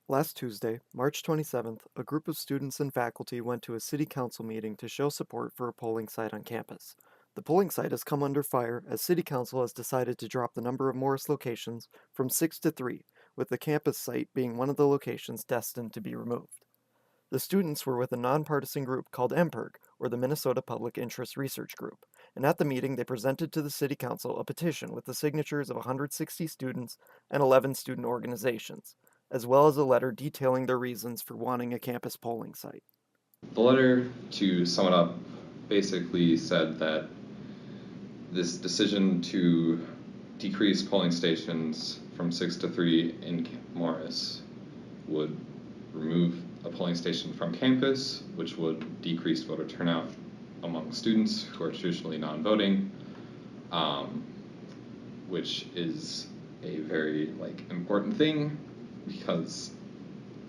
Last Tuesday, March 27th, a group of students and faculty went to a city council meeting to show support for a polling site on campus. The polling site has come under fire as city council has decided to drop the number of Morris locations from 6 to 3, with the campus site being one of the locations destined to be removed. The students were with a nonpartisan group called MPIRG, or the Minnesota Public Interest Research Group, and at the meeting they presented to the city council a petition with the signatures of 160 students and 11 student organizations, as well as a letter detailing their reasons for wanting a campus polling site. The letter, to sum it up, basically said that this decision to decrease polling stations from 6 to 3 in Morris would remove a polling station from campus, which would decrease voter turnout among students who are traditionally non-voting, which is a very important thing because,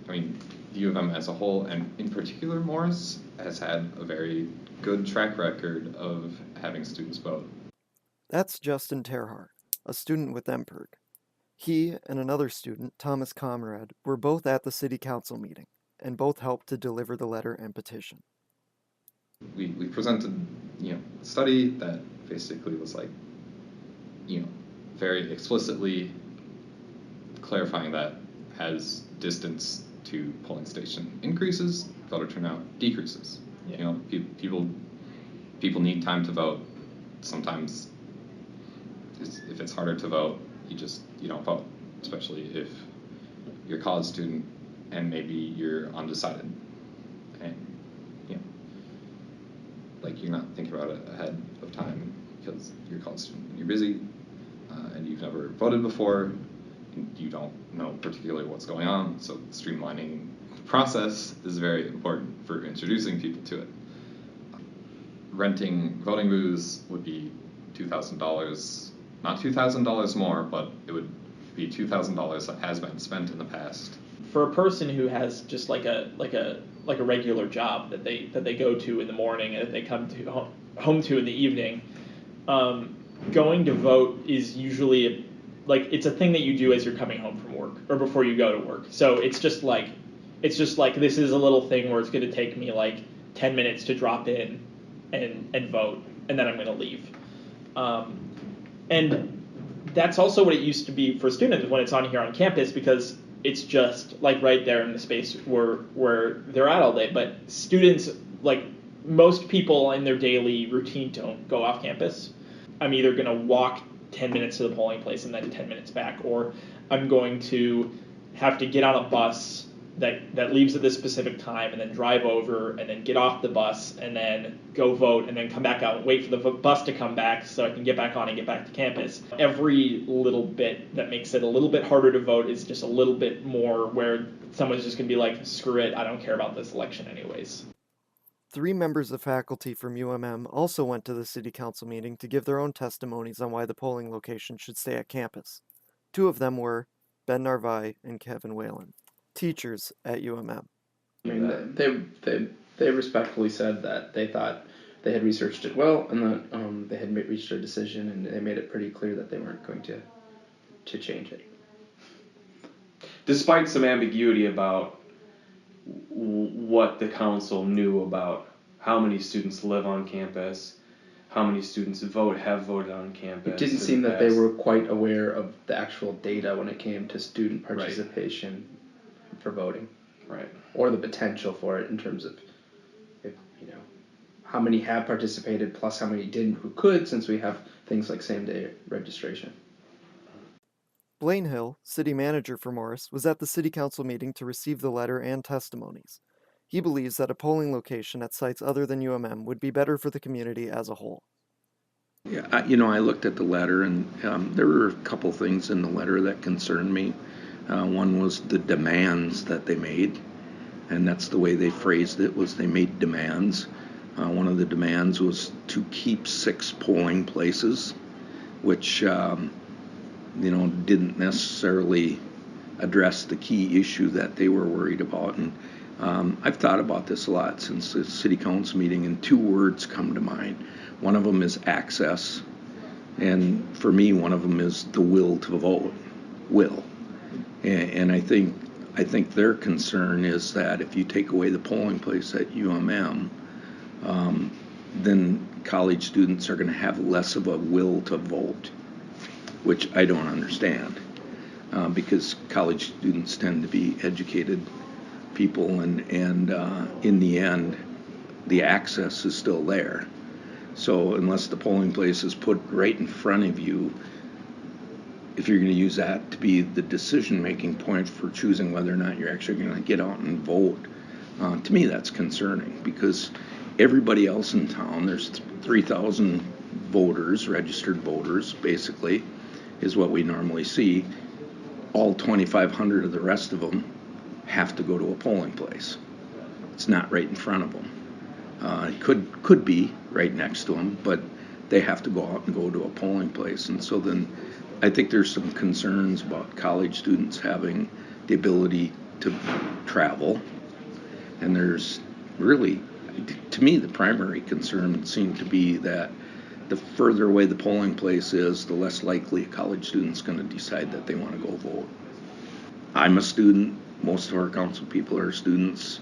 the U of M as a whole, and in particular Morris, has had a very good track record of having students vote. That's Justin Terhar, a student with MPIRG. He and another student, Thomas Comrade, were both at the city council meeting, and both helped to deliver the letter and petition. We presented, a study that basically was very explicitly clarifying that as distance to polling station increases, voter turnout decreases. Yeah. People need time to vote. Sometimes, if it's harder to vote, you don't vote, especially if you're a college student and maybe you're undecided, and you're not thinking about it ahead of time because you're a college student and you're busy, and you've never voted before, and you don't know particularly what's going on. So streamlining the process is very important for introducing people to it. Renting voting booths would be $2,000, not $2,000 more, but it would be $2,000 that has been spent in the past. For a person who has just like a regular job that they go to in the morning and that they come to home to in the evening, going to vote is usually it's a thing that you do as you're coming home from work or before you go to work. So it's just like this is a little thing where it's going to take me 10 minutes to drop in and vote, and then I'm going to leave. And that's also what it used to be for students when it's on here on campus, because it's just right there in the space where they're at all day. But students, most people in their daily routine, don't go off campus. I'm either going to walk 10 minutes to the polling place and then 10 minutes back, or I'm going to have to get on a bus that leaves at this specific time and then drive over and then get off the bus and then go vote and then come back out and wait for the bus to come back so I can get back on and get back to campus. Every little bit that makes it a little bit harder to vote is just a little bit more where someone's just going to be screw it, I don't care about this election anyways. 3 members of faculty from UMM also went to the city council meeting to give their own testimonies on why the polling location should stay at campus. 2 of them were Ben Narvaez and Kevin Whalen, teachers at UMM. They respectfully said that they thought they had researched it well and that they had reached a decision, and they made it pretty clear that they weren't going to change it. Despite some ambiguity about what the council knew about how many students live on campus, how many students have voted on campus. It didn't seem that they were quite aware of the actual data when it came to student participation for voting. Right. Or the potential for it in terms of how many have participated plus how many didn't who could, since we have things like same-day registration. Blaine Hill, city manager for Morris, was at the city council meeting to receive the letter and testimonies. He believes that a polling location at sites other than UMM would be better for the community as a whole. Yeah, I looked at the letter, and there were a couple things in the letter that concerned me. One was the demands that they made, and that's the way they phrased it, was they made demands. One of the demands was to keep 6 polling places, which didn't necessarily address the key issue that they were worried about. And I've thought about this a lot since the city council meeting, and 2 words come to mind. One of them is access, and for me, one of them is the will to vote. Will. And I think I think their concern is that if you take away the polling place at UMM, then college students are going to have less of a will to vote, which I don't understand, because college students tend to be educated people, and in the end, the access is still there. So unless the polling place is put right in front of you, if you're going to use that to be the decision-making point for choosing whether or not you're actually going to get out and vote, to me that's concerning, because everybody else in town, there's 3,000 voters, registered voters, basically, is what we normally see. All 2,500 of the rest of them have to go to a polling place. It's not right in front of them. It could be right next to them, but they have to go out and go to a polling place. And so then I think there's some concerns about college students having the ability to travel. And there's really, to me, the primary concern seemed to be that the further away the polling place is, the less likely a college student's going to decide that they want to go vote. I'm a student. Most of our council people are students.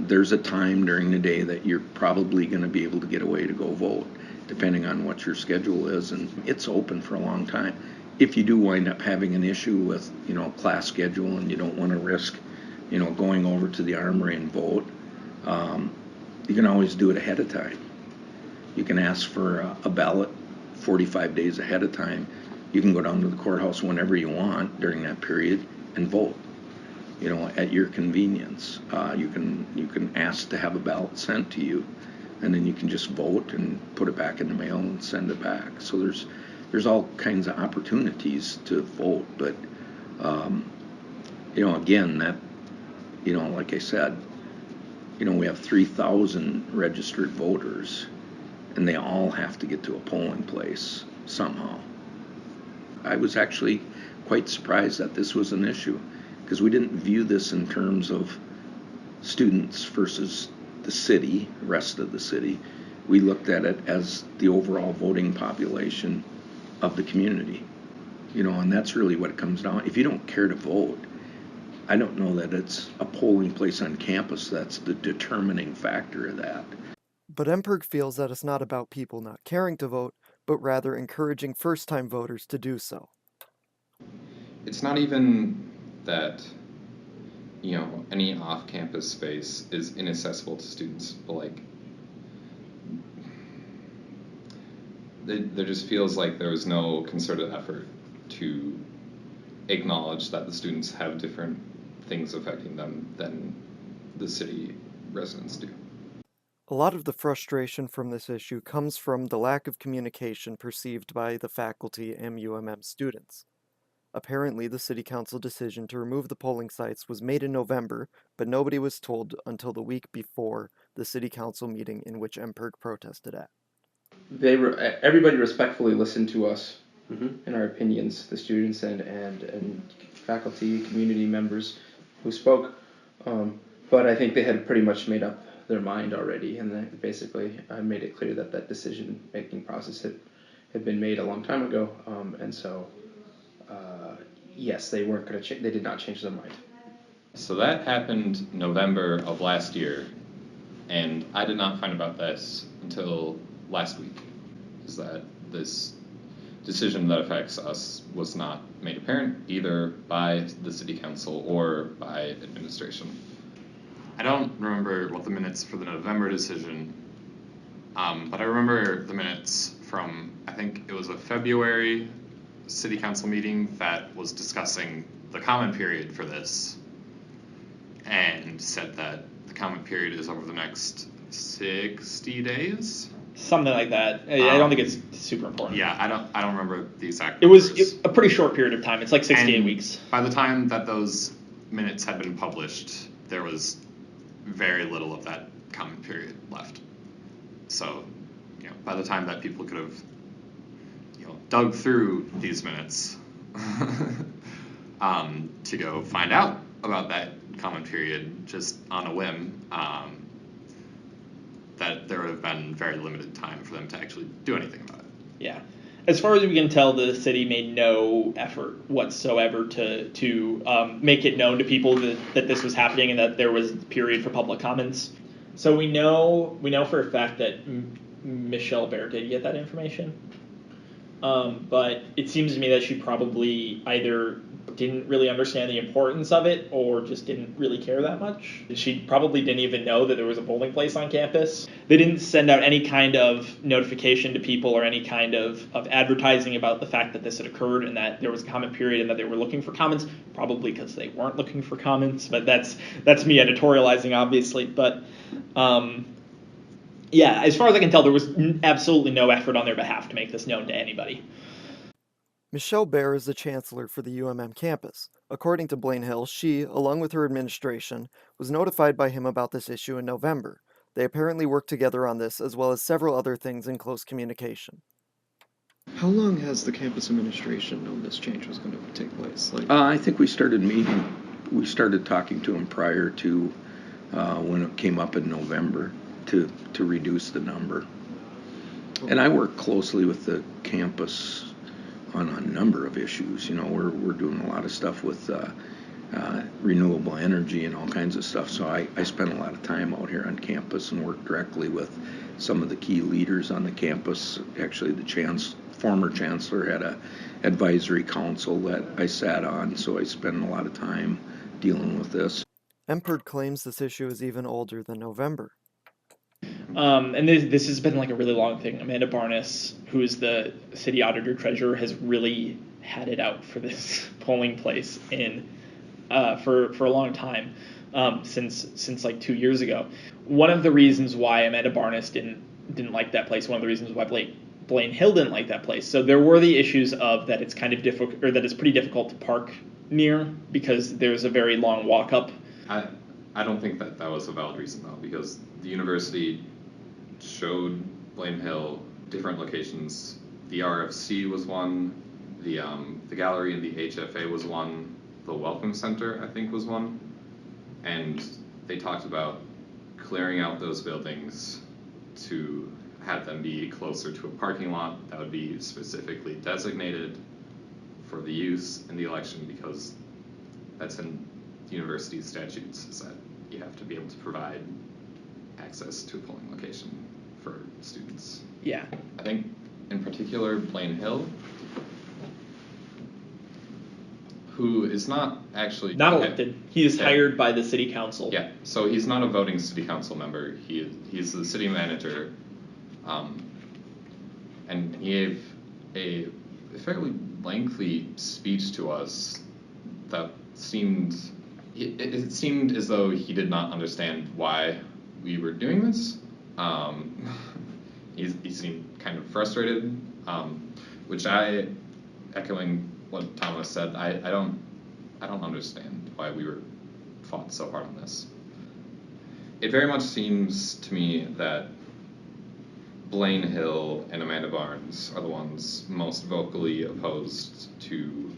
There's a time during the day that you're probably going to be able to get away to go vote, depending on what your schedule is, and it's open for a long time. If you do wind up having an issue with, class schedule, and you don't want to risk, going over to the armory and vote, you can always do it ahead of time. You can ask for a ballot 45 days ahead of time. You can go down to the courthouse whenever you want during that period and vote, at your convenience. You can ask to have a ballot sent to you, and then you can just vote and put it back in the mail and send it back. So there's all kinds of opportunities to vote, but again, that, like I said, we have 3,000 registered voters, and they all have to get to a polling place somehow. I was actually quite surprised that this was an issue, because we didn't view this in terms of students versus the city, rest of the city. We looked at it as the overall voting population of the community, and that's really what it comes down. If you don't care to vote, I don't know that it's a polling place on campus that's the determining factor of that. But MPERG feels that it's not about people not caring to vote, but rather encouraging first-time voters to do so. It's not even that, any off-campus space is inaccessible to students, but there just feels like there was no concerted effort to acknowledge that the students have different things affecting them than the city residents do. A lot of the frustration from this issue comes from the lack of communication perceived by the faculty and UMM students. Apparently, the City Council decision to remove the polling sites was made in November, but nobody was told until the week before the City Council meeting in which MPERG protested at. Everybody respectfully listened to us Mm-hmm. and our opinions, the students and faculty, community members who spoke. But I think they had pretty much made up their mind already, and basically I made it clear that decision-making process had been made a long time ago, and so yes, they weren't going to they did not change their mind. So that happened November of last year, and I did not find about this until last week, is that this decision that affects us was not made apparent either by the city council or by administration. I don't remember what the minutes for the November decision, but I remember the minutes from, I think it was a February city council meeting that was discussing the comment period for this, and said that the comment period is over the next 60 days. Something like that. I don't think it's super important. Yeah, I don't remember the exact It was numbers. a pretty short period of time. It's like 68 And weeks. By the time that those minutes had been published, there was very little of that comment period left. So, by the time that people could have, dug through these minutes to go find out about that comment period just on a whim, that there would have been very limited time for them to actually do anything about it. Yeah. as far as we can tell, the city made no effort whatsoever to make it known to people that this was happening and that there was a period for public comments. So we know for a fact that Michelle Bear did get that information. But it seems to me that she probably either didn't really understand the importance of it or just didn't really care that much. She probably didn't even know that there was a polling place on campus. They didn't send out any kind of notification to people or any kind of advertising about the fact that this had occurred and that there was a comment period and that they were looking for comments, probably because they weren't looking for comments, but that's me editorializing, obviously. But yeah, as far as I can tell, there was absolutely no effort on their behalf to make this known to anybody. Michelle Bear is the chancellor for the UMM campus. According to Blaine Hill, she, along with her administration, was notified by him about this issue in November. They apparently worked together on this, as well as several other things in close communication. How long has the campus administration known this change was going to take place? I think we started talking to him prior to when it came up in November to reduce the number. Okay. And I work closely with the campus on a number of issues. You know, we're doing a lot of stuff with renewable energy and all kinds of stuff. So I spend a lot of time out here on campus and work directly with some of the key leaders on the campus. Actually, the former chancellor had a advisory council that I sat on, so I spend a lot of time dealing with this. Empert claims this issue is even older than November. And this has been like a really long thing. Amanda Barnes, who is the city auditor treasurer, has really had it out for this polling place for a long time, since like 2 years ago. One of the reasons why Amanda Barnes didn't like that place, one of the reasons why Blaine Hill didn't like that place. So there were the issues of that it's kind of difficult, or that it's pretty difficult to park near because there's a very long walk up. I don't think that was a valid reason though, because the university showed Blaine Hill different locations. The RFC was one, the gallery in the HFA was one, the Welcome Center I think was one, and they talked about clearing out those buildings to have them be closer to a parking lot that would be specifically designated for the use in the election, because that's in the university statutes, is that you have to be able to provide access to a polling location for students. Yeah. I think in particular Blaine Hill, who is not actually Not elected. He is hired by the city council. Yeah, so he's not a voting city council member. He's the city manager, and he gave a fairly lengthy speech to us that seemed it seemed as though he did not understand why we were doing this. He seemed kind of frustrated, which echoing what Thomas said, I don't understand why we were fought so hard on this. It very much seems to me that Blaine Hill and Amanda Barnes are the ones most vocally opposed to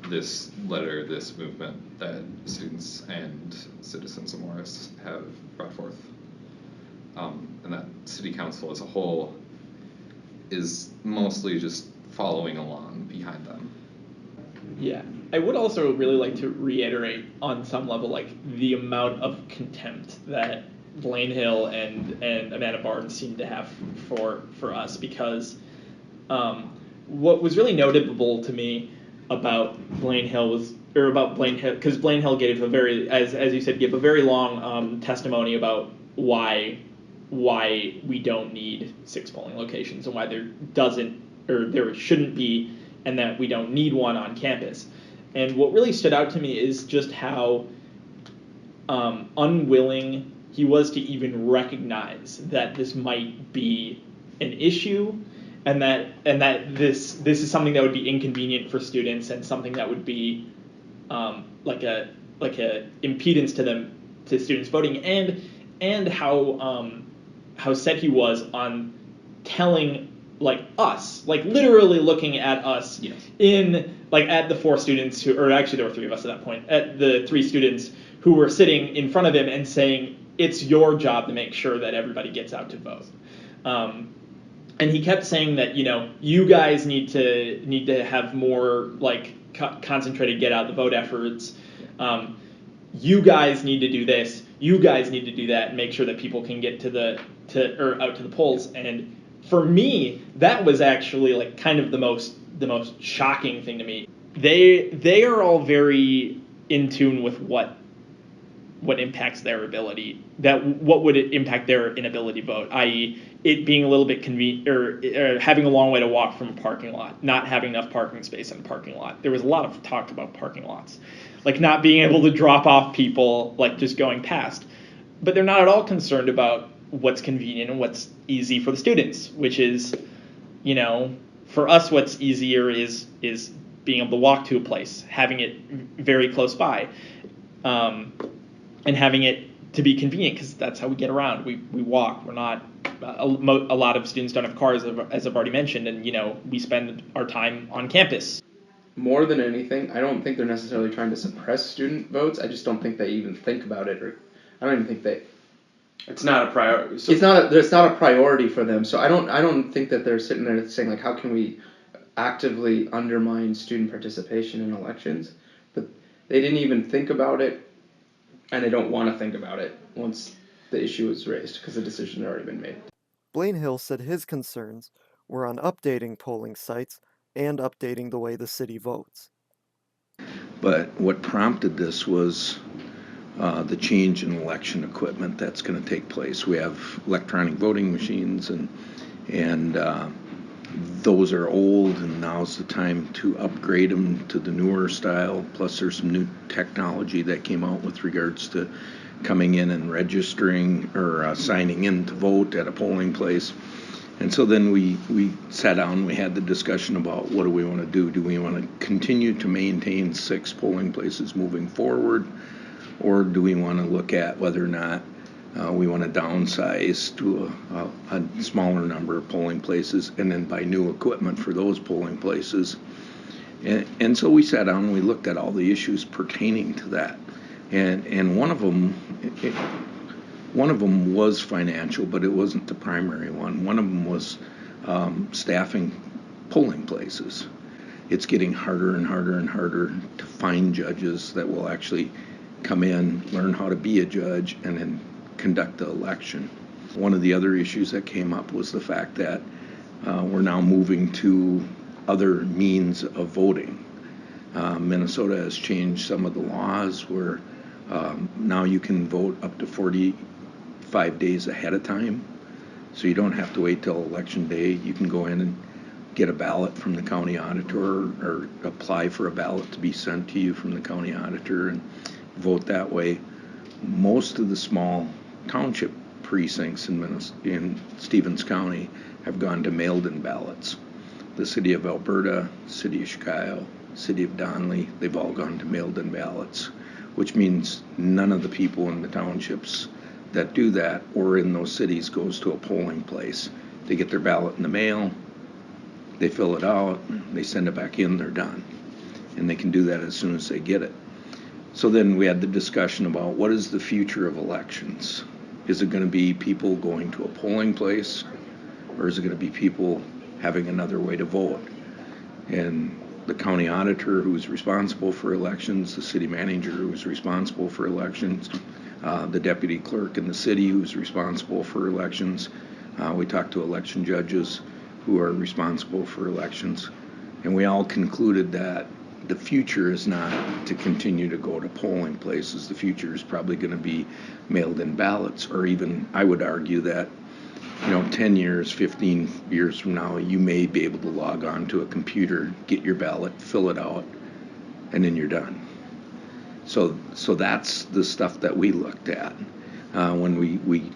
this letter, this movement that students and citizens of Morris have brought forth. And that city council as a whole is mostly just following along behind them. Yeah. I would also really like to reiterate on some level, like, the amount of contempt that Blaine Hill and Amanda Barnes seem to have for us, because what was really notable to me about Blaine Hill because Blaine Hill gave a very, as you said, gave a very long testimony about why we don't need 6 polling locations and why there shouldn't be, and that we don't need one on campus. And what really stood out to me is just how unwilling he was to even recognize that this might be an issue, and that this is something that would be inconvenient for students and something that would be like a impedance to students voting, and how set he was on telling, like, us, like, literally looking at us. Yes. At the 4 students who, or actually there were 3 of us at that point, at the 3 students who were sitting in front of him and saying, it's your job to make sure that everybody gets out to vote. and he kept saying that, you guys need to have more like concentrated get out the vote efforts. You guys need to do this. You guys need to do that, and make sure that people can get out to the polls. And for me, that was actually like kind of the most shocking thing to me. They are all very in tune with what impacts their ability, what would it impact their inability to vote, i.e. it being a little bit convenient, or having a long way to walk from a parking lot, not having enough parking space in a parking lot. There was a lot of talk about parking lots, like not being able to drop off people, like just going past. But they're not at all concerned about what's convenient and what's easy for the students, which is, for us, what's easier is being able to walk to a place, having it very close by. And having it to be convenient, because that's how we get around. We walk. We're not. A lot of students don't have cars, as I've already mentioned, and we spend our time on campus. More than anything, I don't think they're necessarily trying to suppress student votes. I just don't think they even think about it, or I don't even think they. It's not a priority. So It's not a priority for them. So I don't think that they're sitting there saying like, how can we actively undermine student participation in elections? But they didn't even think about it. And they don't want to think about it once the issue is raised because the decision had already been made. Blaine Hill said his concerns were on updating polling sites and updating the way the city votes. But what prompted this was the change in election equipment that's going to take place. We have electronic voting machines, and those are old, and now's the time to upgrade them to the newer style. Plus, there's some new technology that came out with regards to coming in and registering or signing in to vote at a polling place. And so then we sat down, we had the discussion about what do we want to do? Do we want to continue to maintain 6 polling places moving forward? Or do we want to look at whether or not we want to downsize to a smaller number of polling places and then buy new equipment for those polling places? And so we sat down and we looked at all the issues pertaining to that. And one of them was financial, but it wasn't the primary one. One of them was staffing polling places. It's getting harder and harder and harder to find judges that will actually come in, learn how to be a judge, and then conduct the election. One of the other issues that came up was the fact that we're now moving to other means of voting. Minnesota has changed some of the laws where now you can vote up to 45 days ahead of time. So you don't have to wait till election day. You can go in and get a ballot from the county auditor or apply for a ballot to be sent to you from the county auditor and vote that way. Most of the small township precincts in Stevens County have gone to mailed-in ballots. The city of Alberta, city of Chicago, city of Donley, they've all gone to mailed-in ballots, which means none of the people in the townships that do that or in those cities goes to a polling place. They get their ballot in the mail, they fill it out, they send it back in, they're done. And they can do that as soon as they get it. So then we had the discussion about what is the future of elections? Is it going to be people going to a polling place, or is it going to be people having another way to vote? And the county auditor, who's responsible for elections, the city manager, who's responsible for elections, the deputy clerk in the city, who's responsible for elections. We talked to election judges who are responsible for elections, and we all concluded that the future is not to continue to go to polling places. The future is probably going to be mailed-in ballots, or even, I would argue that, 10 years, 15 years from now, you may be able to log on to a computer, get your ballot, fill it out, and then you're done. So that's the stuff that we looked at when we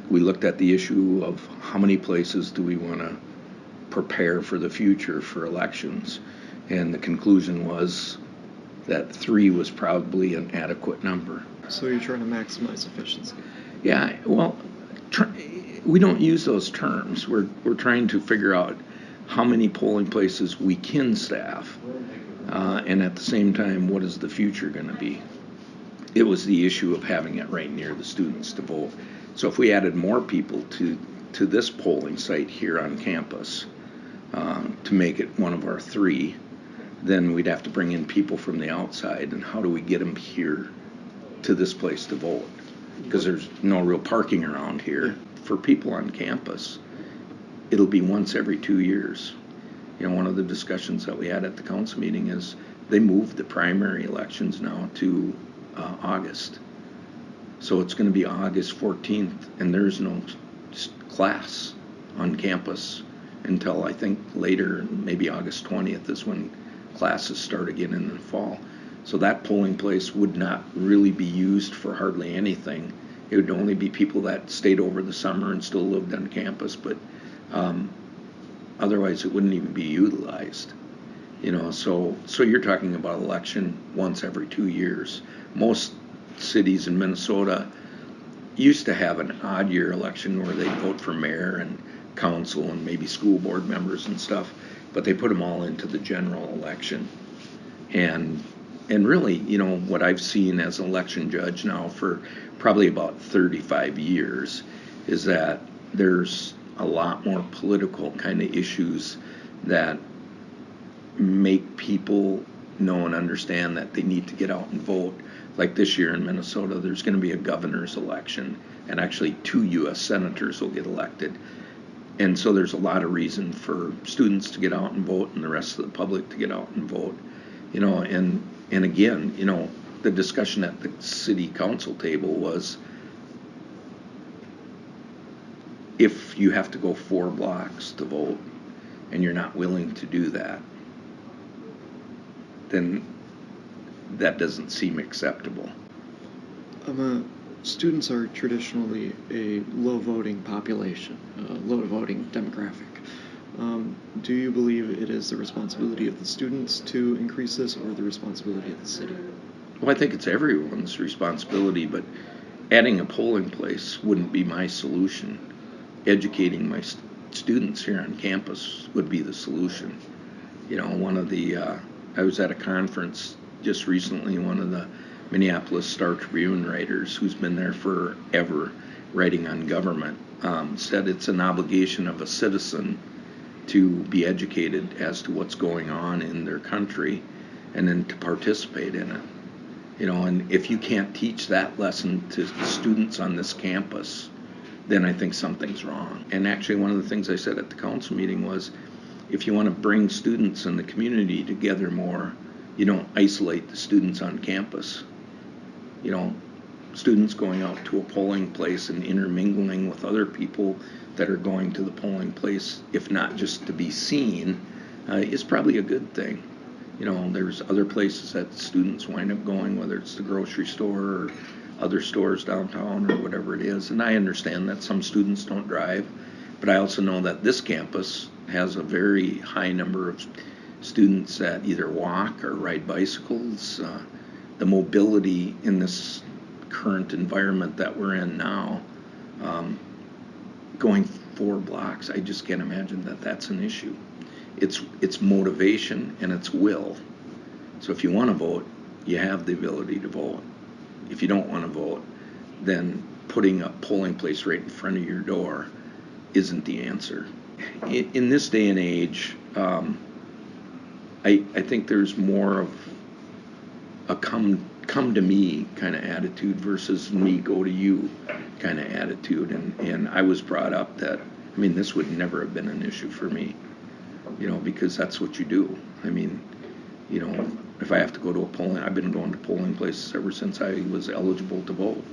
looked at the issue of how many places do we want to prepare for the future for elections. And the conclusion was that 3 was probably an adequate number. So you're trying to maximize efficiency? Yeah, well, we don't use those terms. We're trying to figure out how many polling places we can staff, and at the same time, what is the future going to be? It was the issue of having it right near the students to vote. So if we added more people to to this polling site here on campus to make it one of our 3, then we'd have to bring in people from the outside. And how do we get them here to this place to vote? Because there's no real parking around here. For people on campus, it'll be once every 2 years. You know, one of the discussions that we had at the council meeting is they moved the primary elections now to August. So it's going to be August 14th, and there's no class on campus until I think later, maybe August 20th is when classes start again in the fall. So that polling place would not really be used for hardly anything. It would only be people that stayed over the summer and still lived on campus, but otherwise it wouldn't even be utilized. You know, so you're talking about election once every 2 years. Most cities in Minnesota used to have an odd year election where they'd vote for mayor and council and maybe school board members and stuff, but they put them all into the general election. And really, you know, what I've seen as an election judge now for probably about 35 years is that there's a lot more political kind of issues that make people know and understand that they need to get out and vote. Like this year in Minnesota, there's going to be a governor's election, and actually 2 U.S. senators will get elected. And so there's a lot of reason for students to get out and vote and the rest of the public to get out and vote. You know, and again, you know, the discussion at the city council table was if you have to go 4 blocks to vote and you're not willing to do that, then that doesn't seem acceptable. Students are traditionally a low voting population, low voting demographic. Do you believe it is the responsibility of the students to increase this, or the responsibility of the city? Well, I think it's everyone's responsibility, but adding a polling place wouldn't be my solution. Educating my students here on campus would be the solution. You know, I was at a conference just recently, one of the Minneapolis Star-Tribune writers who's been there forever writing on government said it's an obligation of a citizen to be educated as to what's going on in their country and then to participate in it. You know, and if you can't teach that lesson to students on this campus, then I think something's wrong. And actually one of the things I said at the council meeting was, if you want to bring students and the community together more, you don't isolate the students on campus. You know, students going out to a polling place and intermingling with other people that are going to the polling place, if not just to be seen, is probably a good thing. You know, there's other places that students wind up going, whether it's the grocery store or other stores downtown or whatever it is. And I understand that some students don't drive, but I also know that this campus has a very high number of students that either walk or ride bicycles. The mobility in this current environment that we're in now, going 4 blocks, I just can't imagine that that's an issue. It's motivation and it's will. So if you want to vote, you have the ability to vote. If you don't want to vote, then putting a polling place right in front of your door isn't the answer. In this day and age, I think there's more of a come to me kind of attitude versus me go to you kind of attitude. And I was brought up that, I mean, this would never have been an issue for me, you know, because that's what you do. I mean, you know, if I have to go to a polling, I've been going to polling places ever since I was eligible to vote.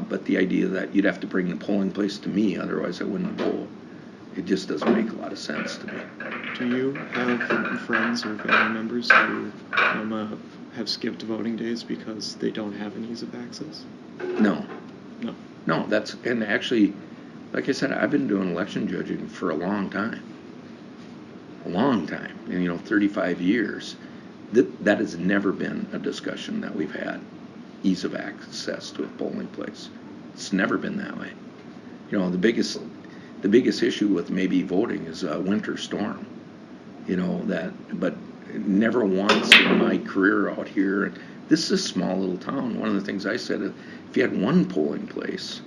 But the idea that you'd have to bring the polling place to me, otherwise I wouldn't vote, it just doesn't make a lot of sense to me. Do you have friends or family members who have skipped voting days because they don't have an ease of access? No. No. And actually, like I said, I've been doing election judging for a long time. And, you know, 35 years. That has never been a discussion that we've had, ease of access to a polling place. It's never been that way. You know, the biggest issue with maybe voting is a winter storm. You know, but never once in my career out here, this is a small little town. One of the things I said, if you had one polling place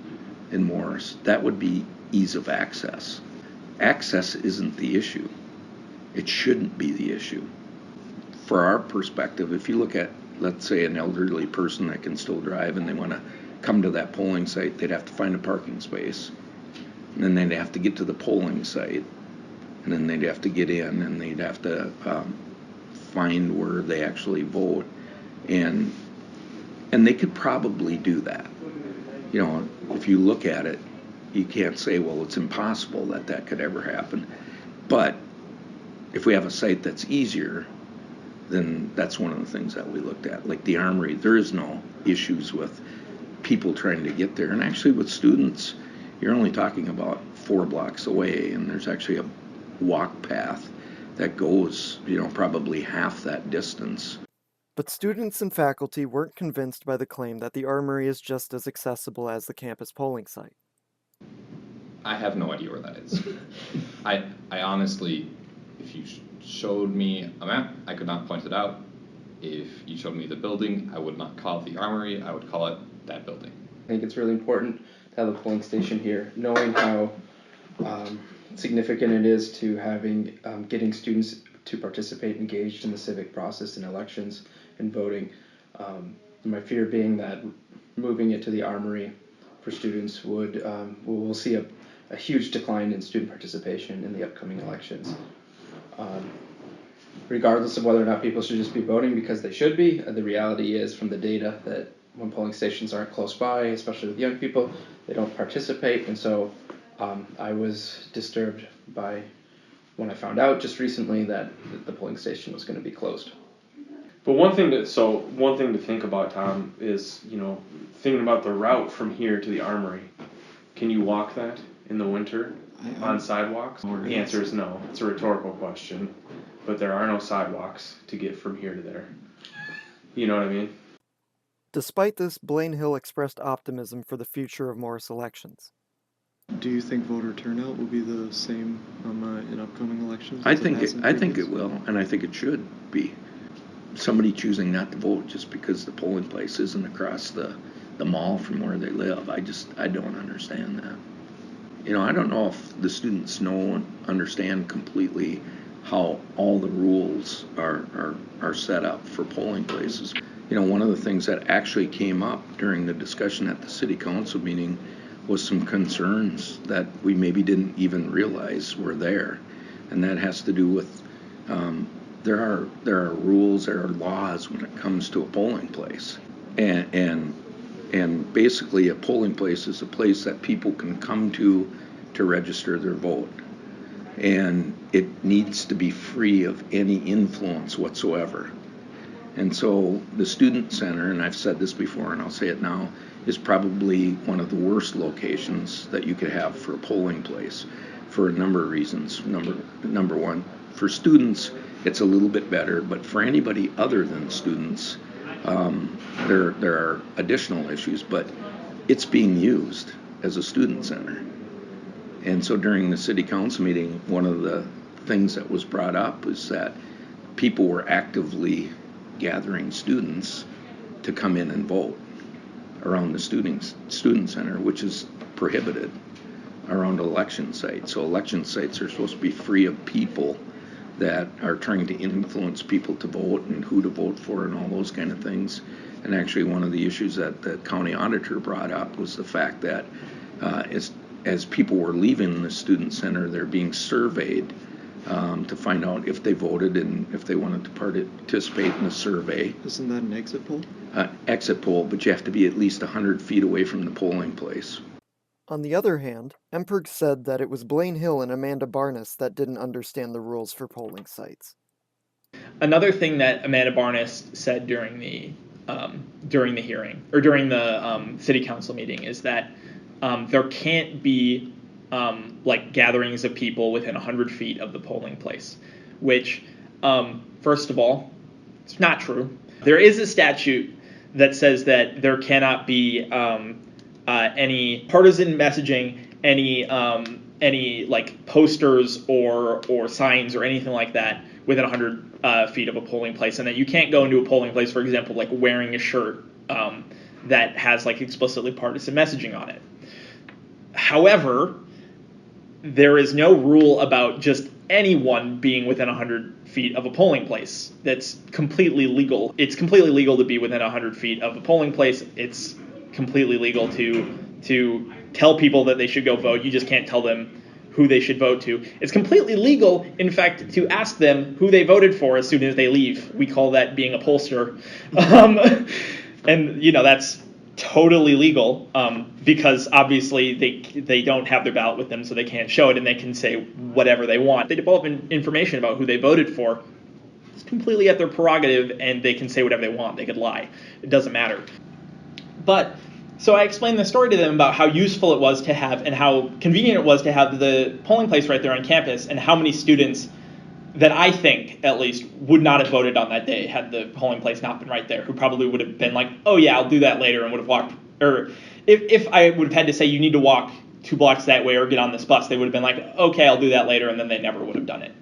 in Morris, that would be ease of access. Access isn't the issue. It shouldn't be the issue. For our perspective, if you look at, let's say, an elderly person that can still drive and they want to come to that polling site, they'd have to find a parking space. And then they'd have to get to the polling site. And then they'd have to get in and they'd have to find where they actually vote. And they could probably do that. You know, if you look at it, you can't say, well, it's impossible that could ever happen. But if we have a site that's easier, then that's one of the things that we looked at. Like the Armory, there is no issues with people trying to get there. And actually with students, you're only talking about 4 blocks away, and there's actually a walk path that goes, you know, probably half that distance. But students and faculty weren't convinced by the claim that the Armory is just as accessible as the campus polling site. I have no idea where that is. I honestly, if you showed me a map, I could not point it out. If you showed me the building, I would not call it the Armory, I would call it that building. I think it's really important to have a polling station here, knowing how significant it is to having getting students to participate engaged in the civic process in elections and voting. My fear being that moving it to the Armory for students would we'll see a huge decline in student participation in the upcoming elections. Regardless of whether or not people should just be voting because they should be, the reality is from the data that when polling stations aren't close by, especially with young people, they don't participate. And so I was disturbed by when I found out just recently that the polling station was going to be closed. But one thing to think about, Tom, is, you know, thinking about the route from here to the Armory. Can you walk that in the winter on sidewalks? The answer is no. It's a rhetorical question, but there are no sidewalks to get from here to there. You know what I mean? Despite this, Blaine Hill expressed optimism for the future of Morris elections. Do you think voter turnout will be the same in upcoming elections? I think it will, and I think it should be. Somebody choosing not to vote just because the polling place isn't across the mall from where they live, I don't understand that. You know, I don't know if the students know and understand completely how all the rules are set up for polling places. You know, one of the things that actually came up during the discussion at the city council meeting was some concerns that we maybe didn't even realize were there, and that has to do with there are rules, there are laws when it comes to a polling place, and basically a polling place is a place that people can come to register their vote, and it needs to be free of any influence whatsoever. And so the student center, and I've said this before and I'll say it now, is probably one of the worst locations that you could have for a polling place for a number of reasons. Number one, for students, it's a little bit better, but for anybody other than students, there are additional issues, but it's being used as a student center. And so during the city council meeting, one of the things that was brought up was that people were actively gathering students to come in and vote around the student center, which is prohibited around election sites. So election sites are supposed to be free of people that are trying to influence people to vote and who to vote for and all those kind of things. And actually one of the issues that the county auditor brought up was the fact that as people were leaving the student center, they're being surveyed to find out if they voted and if they wanted to participate in the survey. Isn't that an exit poll? Exit poll, but you have to be at least 100 feet away from the polling place. On the other hand, Emperg said that it was Blaine Hill and Amanda Barnes that didn't understand the rules for polling sites. Another thing that Amanda Barnes said during the hearing, or during the city council meeting, is that there can't be like gatherings of people within 100 feet of the polling place, which, first of all, it's not true. There is a statute that says that there cannot be any partisan messaging, any like posters or signs or anything like that within 100 feet of a polling place, and that you can't go into a polling place, for example, like wearing a shirt that has like explicitly partisan messaging on it. However, there is no rule about just anyone being within 100 feet of a polling place. That's completely legal. It's completely legal to be within 100 feet of a polling place. It's completely legal to tell people that they should go vote. You just can't tell them who they should vote to. It's completely legal, in fact, to ask them who they voted for as soon as they leave. We call that being a pollster. And, that's totally legal, because obviously they don't have their ballot with them, so they can't show it, and they can say whatever they want. They develop information about who they voted for. It's completely at their prerogative, and they can say whatever they want. They could lie. It doesn't matter. But so I explained the story to them about how useful it was to have, and how convenient it was to have the polling place right there on campus, and how many students that I think, at least, would not have voted on that day had the polling place not been right there, who probably would have been like, oh yeah, I'll do that later, and would have walked, or if I would have had to say you need to walk 2 blocks that way or get on this bus, they would have been like, okay, I'll do that later, and then they never would have done it.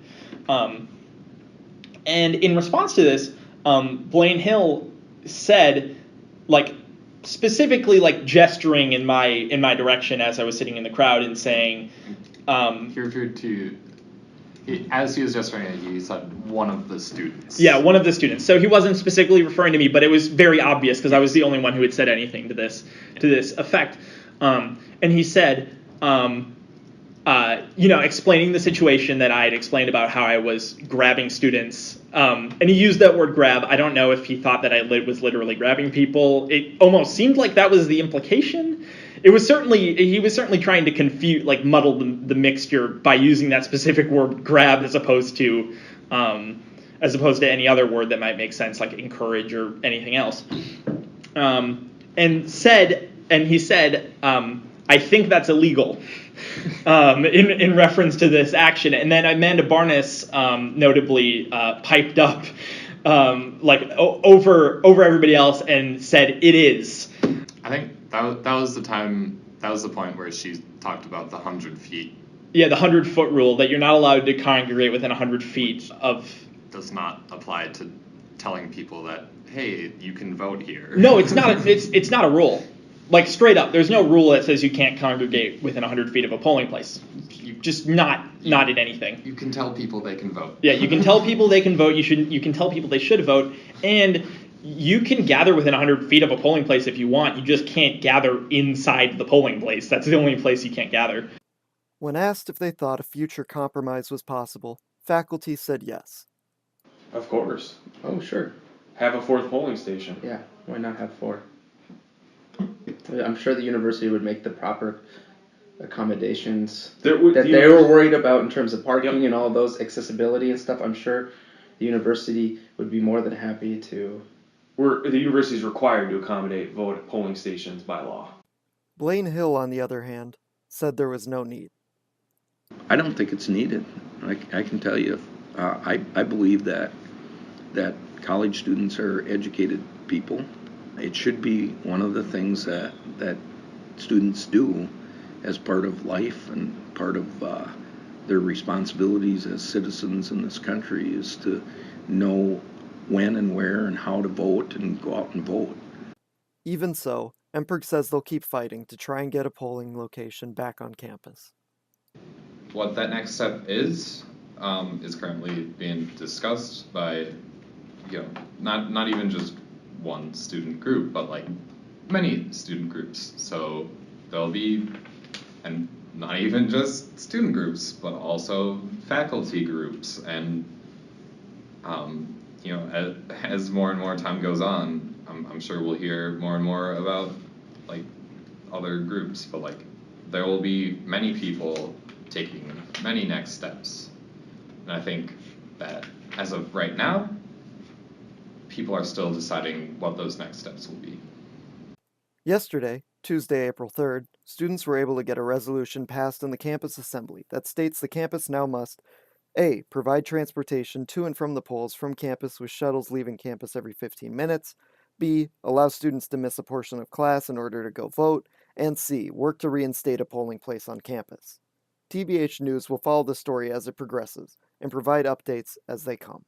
And in response to this, Blaine Hill said, specifically gesturing in my direction as I was sitting in the crowd and saying, He referred to, as he was gesturing, he said one of the students. Yeah, one of the students. So he wasn't specifically referring to me, but it was very obvious because I was the only one who had said anything to this effect. And he said, explaining the situation that I had explained about how I was grabbing students. And he used that word grab. I don't know if he thought that I was literally grabbing people. It almost seemed like that was the implication. He was certainly trying to muddle the mixture by using that specific word grab as opposed to any other word that might make sense, like encourage or anything else. And he said, I think that's illegal. In reference to this action. And then Amanda Barnes notably piped up over everybody else and said it is. I think that was the point where she talked about the 100 feet. Yeah, the 100-foot rule, that you're not allowed to congregate within 100 feet of... Does not apply to telling people that, hey, you can vote here. No, it's not. It's not a rule. Straight up, there's no rule that says you can't congregate within 100 feet of a polling place. Just not in anything. You can tell people they can vote. Yeah, you can tell people they can vote. You can tell people they should vote, and you can gather within 100 feet of a polling place if you want. You just can't gather inside the polling place. That's the only place you can't gather. When asked if they thought a future compromise was possible, faculty said yes. Of course. Oh, sure. Have a 4th polling station. Yeah, why not have 4? I'm sure the university would make the proper accommodations that they were worried about in terms of parking and all those accessibility and stuff. I'm sure the university would be more than happy to. The university is required to accommodate polling stations by law. Blaine Hill, on the other hand, said there was no need. I don't think it's needed. I can tell you, I believe that college students are educated people. It should be one of the things that students do as part of life and part of their responsibilities as citizens in this country, is to know when and where and how to vote and go out and vote. Even so, Emperg says they'll keep fighting to try and get a polling location back on campus. What that next step is currently being discussed by, not even just one student group, but many student groups. So there'll be, and not even just student groups, but also faculty groups, and as more and more time goes on, I'm sure we'll hear more and more about other groups, but there will be many people taking many next steps, and I think that as of right now, people are still deciding what those next steps will be. Yesterday, Tuesday, April 3rd, students were able to get a resolution passed in the campus assembly that states the campus now must A. Provide transportation to and from the polls from campus with shuttles leaving campus every 15 minutes, B. Allow students to miss a portion of class in order to go vote, and C. Work to reinstate a polling place on campus. TBH News will follow the story as it progresses and provide updates as they come.